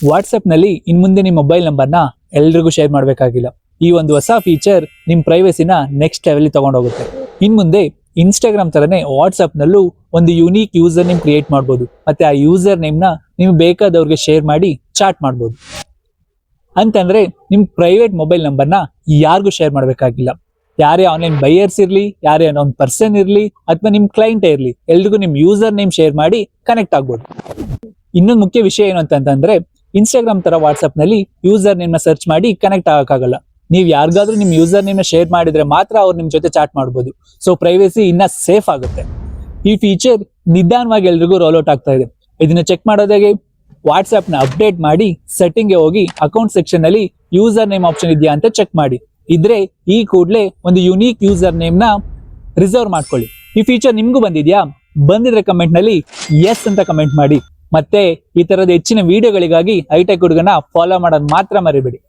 WhatsApp ನಲ್ಲಿ ಇನ್ ಮುಂದೆ ನಿಮ್ಮ ಮೊಬೈಲ್ ನಂಬರ್ನ ಎಲ್ರಿಗೂ ಶೇರ್ ಮಾಡಬೇಕಾಗಿಲ್ಲ. ಈ ಒಂದು ಹೊಸ ಫೀಚರ್ ನಿಮ್ ಪ್ರೈವಸಿನ ನೆಕ್ಸ್ಟ್ ಲೆವೆಲ್ ತಗೊಂಡೋಗುತ್ತೆ. ಇನ್ ಮುಂದೆ ಇನ್ಸ್ಟಾಗ್ರಾಮ್ ತರನೇ ವಾಟ್ಸ್ಆಪ್ ನಲ್ಲೂ ಒಂದು ಯೂನಿಕ್ ಯೂಸರ್ ನೇಮ್ ಕ್ರಿಯೇಟ್ ಮಾಡಬಹುದು. ಮತ್ತೆ ಆ ಯೂಸರ್ ನೇಮ್ ನ ನೀವು ಬೇಕಾದವ್ರಿಗೆ ಶೇರ್ ಮಾಡಿ ಚಾಟ್ ಮಾಡಬಹುದು. ಅಂತಂದ್ರೆ ನಿಮ್ ಪ್ರೈವೇಟ್ ಮೊಬೈಲ್ ನಂಬರ್ನ ಯಾರಿಗೂ ಶೇರ್ ಮಾಡಬೇಕಾಗಿಲ್ಲ. ಯಾರೇ ಆನ್ಲೈನ್ ಬೈಯರ್ಸ್ ಇರ್ಲಿ, ಯಾರೇ ಒಂದು ಪರ್ಸನ್ ಇರ್ಲಿ, ಅಥವಾ ನಿಮ್ ಕ್ಲೈಂಟ್ ಇರ್ಲಿ, ಎಲ್ರಿಗೂ ನಿಮ್ ಯೂಸರ್ ನೇಮ್ ಶೇರ್ ಮಾಡಿ ಕನೆಕ್ಟ್ ಆಗ್ಬೋದು. ಇನ್ನೊಂದು ಮುಖ್ಯ ವಿಷಯ ಏನು ಅಂತಂದ್ರೆ, ಇನ್ಸ್ಟಾಗ್ರಾಮ್ ತರ ವಾಟ್ಸ್ಆಪ್ ನಲ್ಲಿ ಯೂಸರ್ ನೇಮ್ ನ ಸರ್ಚ್ ಮಾಡಿ ಕನೆಕ್ಟ್ ಆಗಕ್ಕಾಗಲ್ಲ. ನೀವು ಯಾರಿಗಾದ್ರೂ ನಿಮ್ ಯೂಸರ್ ನೇಮ್ ನ ಶೇರ್ ಮಾಡಿದ್ರೆ ಮಾತ್ರ ಅವ್ರು ನಿಮ್ ಜೊತೆ ಚಾಟ್ ಮಾಡಬಹುದು. ಸೊ ಪ್ರೈವೇಸಿ ಇನ್ನ ಸೇಫ್ ಆಗುತ್ತೆ. ಈ ಫೀಚರ್ ನಿಧಾನವಾಗಿ ಎಲ್ರಿಗೂ ರೋಲ್ ಔಟ್ ಆಗ್ತಾ ಇದೆ. ಇದನ್ನ ಚೆಕ್ ಮಾಡೋದಾಗೆ ವಾಟ್ಸ್ಆಪ್ ನ ಅಪ್ಡೇಟ್ ಮಾಡಿ ಸೆಟ್ಟಿಂಗ್ ಗೆ ಹೋಗಿ ಅಕೌಂಟ್ ಸೆಕ್ಷನ್ ನಲ್ಲಿ ಯೂಸರ್ ನೇಮ್ ಆಪ್ಷನ್ ಇದೆಯಾ ಅಂತ ಚೆಕ್ ಮಾಡಿ. ಇದ್ರೆ ಈ ಕೂಡಲೇ ಒಂದು ಯುನೀಕ್ ಯೂಸರ್ ನೇಮ್ ನ ರಿಸರ್ವ್ ಮಾಡ್ಕೊಳ್ಳಿ. ಈ ಫೀಚರ್ ನಿಮ್ಗೂ ಬಂದಿದ್ಯಾ? ಬಂದಿದ್ರೆ ಕಮೆಂಟ್ ನಲ್ಲಿ ಎಸ್ ಅಂತ ಕಮೆಂಟ್ ಮಾಡಿ. ಮತ್ತೆ ಈ ತರದ ಹೆಚ್ಚಿನ ವಿಡಿಯೋಗಳಿಗಾಗಿ ಹೈಟೆಕ್ ಹುಡುಗನ ಫಾಲೋ ಮಾಡೋದು ಮಾತ್ರ ಮರಿಬೇಡಿ.